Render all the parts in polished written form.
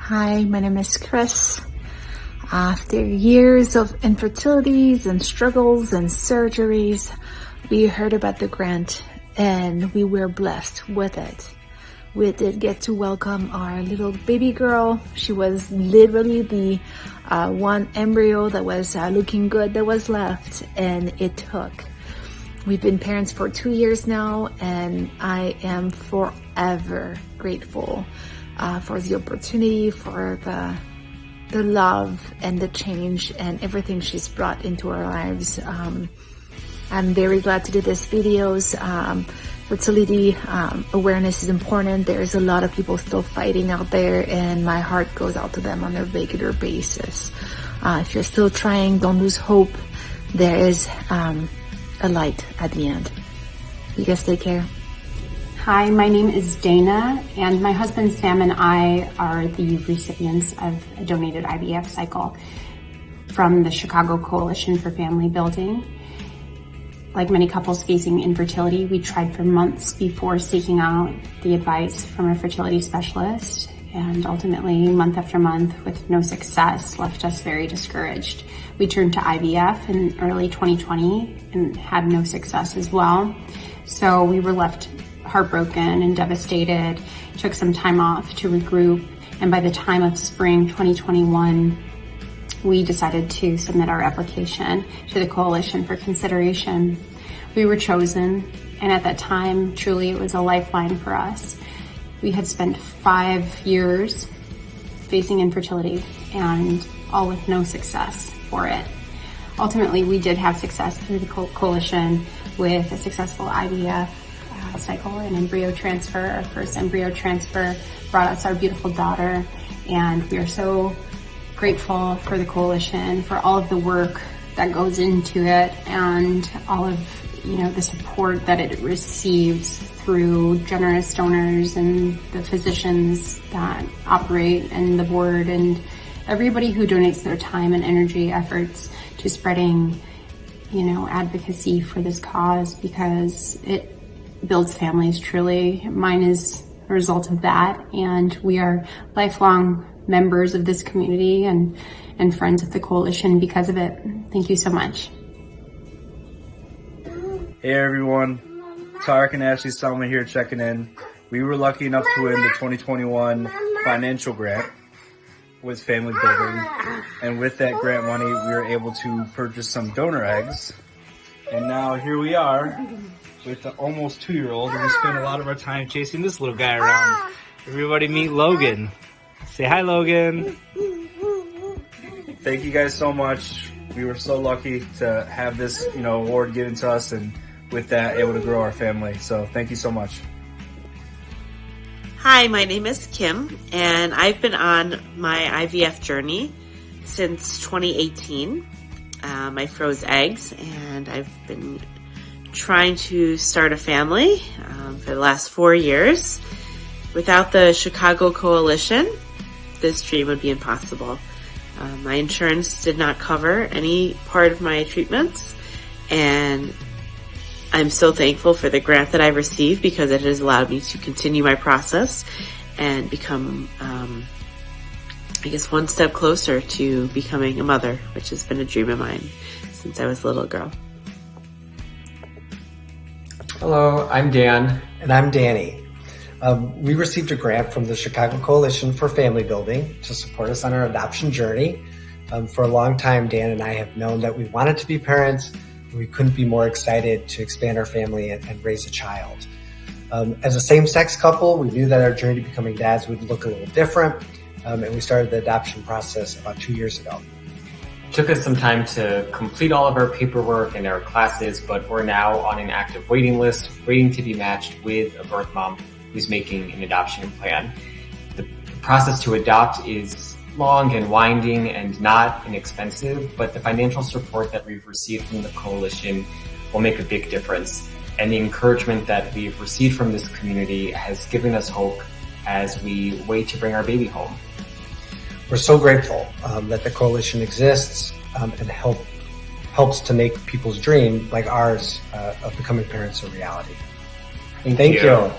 Hi, my name is Chris. After years of infertilities and struggles and surgeries, we heard about the grant and we were blessed with it. We did get to welcome our little baby girl. She was literally the one embryo that was looking good that was left, and it took. We've been parents for 2 years now, and I am forever grateful for the opportunity, for the love and the change and everything she's brought into our lives. I'm very glad to do these videos. Fertility awareness is important. There's a lot of people still fighting out there, and my heart goes out to them on a regular basis. If you're still trying, don't lose hope. There is a light at the end. You guys take care. Hi, my name is Dana, and my husband Sam and I are the recipients of a donated IVF cycle from the Chicago Coalition for Family Building. Like many couples facing infertility, we tried for months before seeking out the advice from a fertility specialist, and ultimately, month after month, with no success, left us very discouraged. We turned to IVF in early 2020 and had no success as well. So we were left heartbroken and devastated, took some time off to regroup, and by the time of spring 2021, we decided to submit our application to the Coalition for consideration. We were chosen, and at that time, truly it was a lifeline for us. We had spent 5 years facing infertility, and all with no success for it. Ultimately, we did have success through the Coalition with a successful IVF cycle and embryo transfer. Our first embryo transfer brought us our beautiful daughter, and we are so grateful for the Coalition, for all of the work that goes into it, and all of the support that it receives through generous donors and the physicians that operate and the board and everybody who donates their time and energy efforts to spreading advocacy for this cause, because it builds families. Truly, mine is a result of that, and we are lifelong members of this community and friends of the Coalition because of it. Thank you so much. Hey everyone, Tarek and Ashley Salma here checking in. We were lucky enough to win the 2021 financial grant with Family Building, and with that grant money we were able to purchase some donor eggs, and now here we are with the almost 2-year-old, and we spend a lot of our time chasing this little guy around. Everybody meet Logan. Say hi, Logan. Thank you guys so much. We were so lucky to have this, award given to us, and with that, able to grow our family. So thank you so much. Hi, my name is Kim, and I've been on my IVF journey since 2018. I froze eggs, and I've been trying to start a family for the last 4 years. Without the Chicago Coalition, this dream would be impossible. My insurance did not cover any part of my treatments, and I'm so thankful for the grant that I received, because it has allowed me to continue my process and become, one step closer to becoming a mother, which has been a dream of mine since I was a little girl. Hello, I'm Dan. And I'm Danny. We received a grant from the Chicago Coalition for Family Building to support us on our adoption journey. For a long time, Dan and I have known that we wanted to be parents, and we couldn't be more excited to expand our family and raise a child. As a same-sex couple, we knew that our journey to becoming dads would look a little different, and we started the adoption process about 2 years ago. It took us some time to complete all of our paperwork and our classes, but we're now on an active waiting list, waiting to be matched with a birth mom who's making an adoption plan. The process to adopt is long and winding and not inexpensive, but the financial support that we've received from the Coalition will make a big difference. And the encouragement that we've received from this community has given us hope as we wait to bring our baby home. We're so grateful that the Coalition exists and helps to make people's dream, like ours, of becoming parents a reality. Thank you.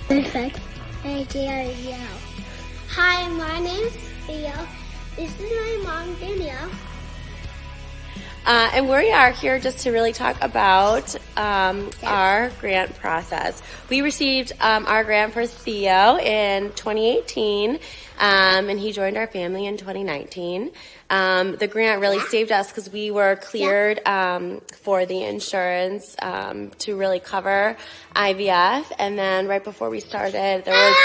Perfect. Thank you. Hi, my name's Theo. This is my mom, Danielle. And we are here just to really talk about our grant process. We received our grant for Theo in 2018, and he joined our family in 2019. The grant really saved us because we were cleared for the insurance to really cover IVF. And then right before we started, there was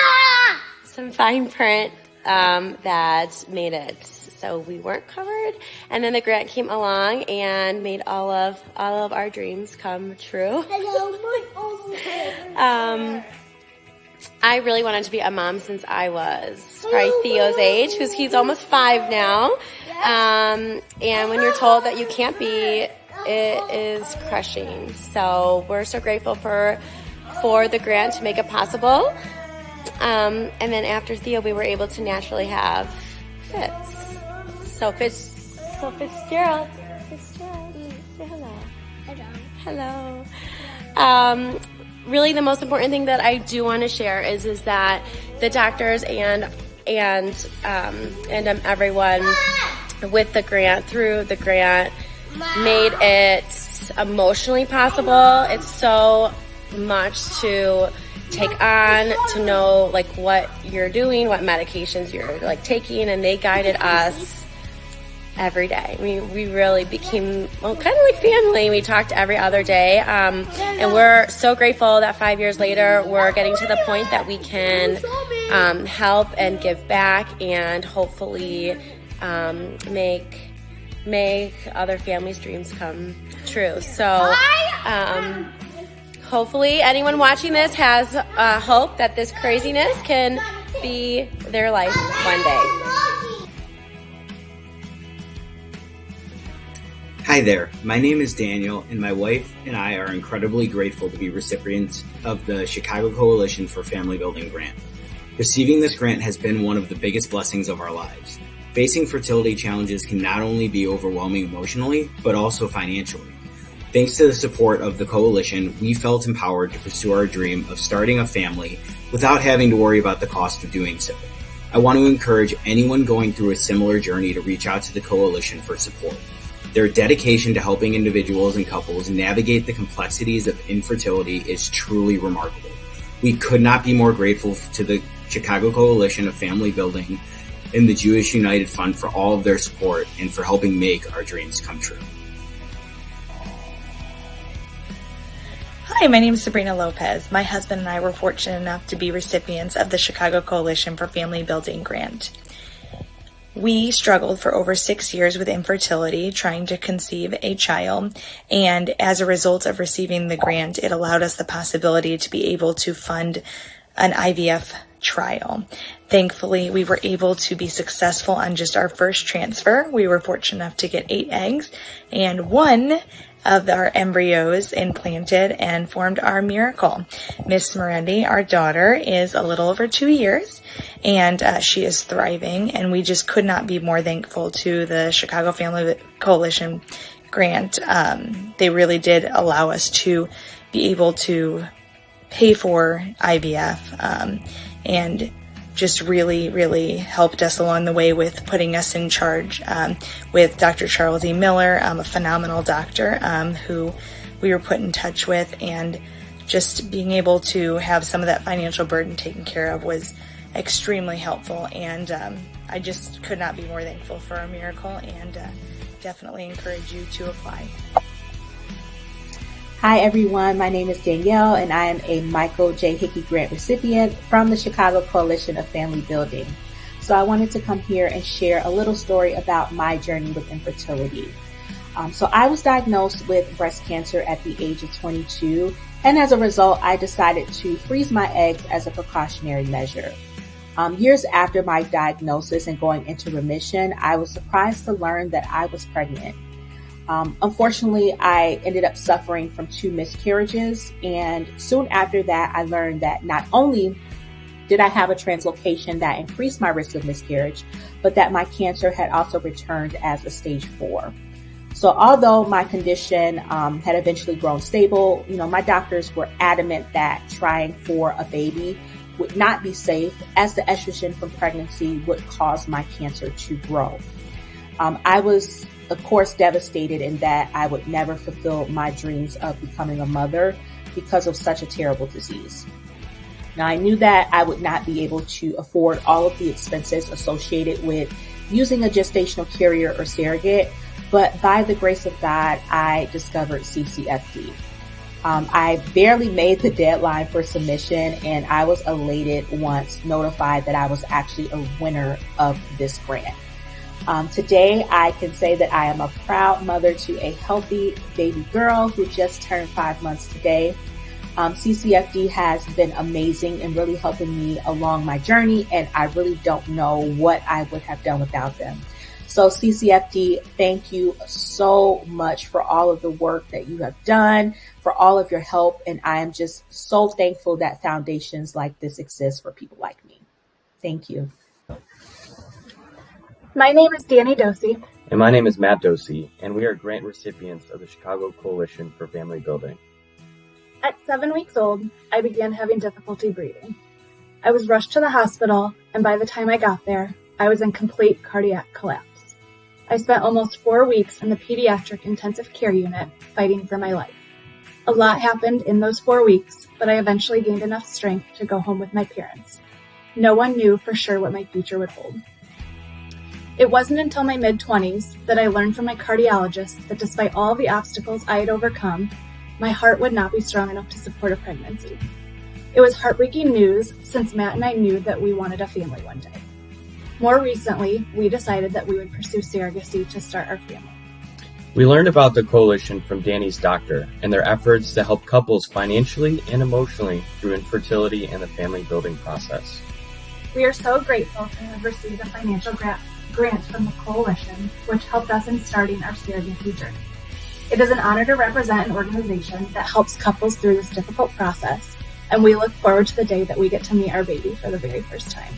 some fine print that made it so we weren't covered, and then the grant came along and made all of our dreams come true. I really wanted to be a mom since I was probably Theo's age, because he's almost 5 now. And when you're told that you can't be, it is crushing. So we're so grateful for the grant to make it possible. And then after Theo, we were able to naturally have Fitz. So Fitzgerald, say hello. Hello. Really, the most important thing that I do want to share is that the doctors and everyone with the grant, through the grant, made it emotionally possible. It's so much to take on, to know like what you're doing, what medications you're like taking, and they guided us every day. We really became kind of like family. We talked every other day, and we're so grateful that 5 years later we're getting to the point that we can help and give back, and hopefully make other families' dreams come true. So hopefully anyone watching this has hope that this craziness can be their life one day. Hi there, my name is Daniel, and my wife and I are incredibly grateful to be recipients of the Chicago Coalition for Family Building grant. Receiving this grant has been one of the biggest blessings of our lives. Facing fertility challenges can not only be overwhelming emotionally, but also financially. Thanks to the support of the Coalition, we felt empowered to pursue our dream of starting a family without having to worry about the cost of doing so. I want to encourage anyone going through a similar journey to reach out to the Coalition for support. Their dedication to helping individuals and couples navigate the complexities of infertility is truly remarkable. We could not be more grateful to the Chicago Coalition of Family Building and the Jewish United Fund for all of their support and for helping make our dreams come true. Hi, my name is Sabrina Lopez. My husband and I were fortunate enough to be recipients of the Chicago Coalition for Family Building grant. We struggled for over 6 years with infertility, trying to conceive a child, and as a result of receiving the grant, it allowed us the possibility to be able to fund an IVF trial. Thankfully, we were able to be successful on just our first transfer. We were fortunate enough to get 8 eggs, and 1 of our embryos implanted and formed our miracle. Miss Morendi, our daughter, is a little over 2 years, and she is thriving, and we just could not be more thankful to the Chicago Family Coalition grant. They really did allow us to be able to pay for IVF, and just really, really helped us along the way with putting us in charge with Dr. Charles E. Miller, a phenomenal doctor who we were put in touch with, and just being able to have some of that financial burden taken care of was extremely helpful, and I just could not be more thankful for our miracle, and definitely encourage you to apply. Hi everyone, my name is Danielle and I am a Michael J. Hickey Grant recipient from the Chicago Coalition of Family Building. So I wanted to come here and share a little story about my journey with infertility. So I was diagnosed with breast cancer at the age of 22, and as a result, I decided to freeze my eggs as a precautionary measure. Years after my diagnosis and going into remission, I was surprised to learn that I was pregnant. Unfortunately, I ended up suffering from 2 miscarriages, and soon after that, I learned that not only did I have a translocation that increased my risk of miscarriage, but that my cancer had also returned as a stage 4. So although my condition had eventually grown stable, my doctors were adamant that trying for a baby would not be safe, as the estrogen from pregnancy would cause my cancer to grow. I was, of course, devastated in that I would never fulfill my dreams of becoming a mother because of such a terrible disease. Now, I knew that I would not be able to afford all of the expenses associated with using a gestational carrier or surrogate, but by the grace of God, I discovered CCFD. I barely made the deadline for submission, and I was elated once notified that I was actually a winner of this grant. Today, I can say that I am a proud mother to a healthy baby girl who just turned 5 months today. CCFD has been amazing in really helping me along my journey, and I really don't know what I would have done without them. So CCFD, thank you so much for all of the work that you have done, for all of your help, and I am just so thankful that foundations like this exist for people like me. Thank you. My name is Danny Dosey. And my name is Matt Dosey, and we are grant recipients of the Chicago Coalition for Family Building. At 7 weeks old, I began having difficulty breathing. I was rushed to the hospital, and by the time I got there, I was in complete cardiac collapse. I spent almost 4 weeks in the pediatric intensive care unit fighting for my life. A lot happened in those 4 weeks, but I eventually gained enough strength to go home with my parents. No one knew for sure what my future would hold. It wasn't until my mid-20s that I learned from my cardiologist that despite all the obstacles I had overcome, my heart would not be strong enough to support a pregnancy. It was heartbreaking news since Matt and I knew that we wanted a family one day. More recently, we decided that we would pursue surrogacy to start our family. We learned about the coalition from Danny's doctor and their efforts to help couples financially and emotionally through infertility and the family building process. We are so grateful to have received a financial grant from the coalition, which helped us in starting our surrogacy journey. It is an honor to represent an organization that helps couples through this difficult process, and we look forward to the day that we get to meet our baby for the very first time.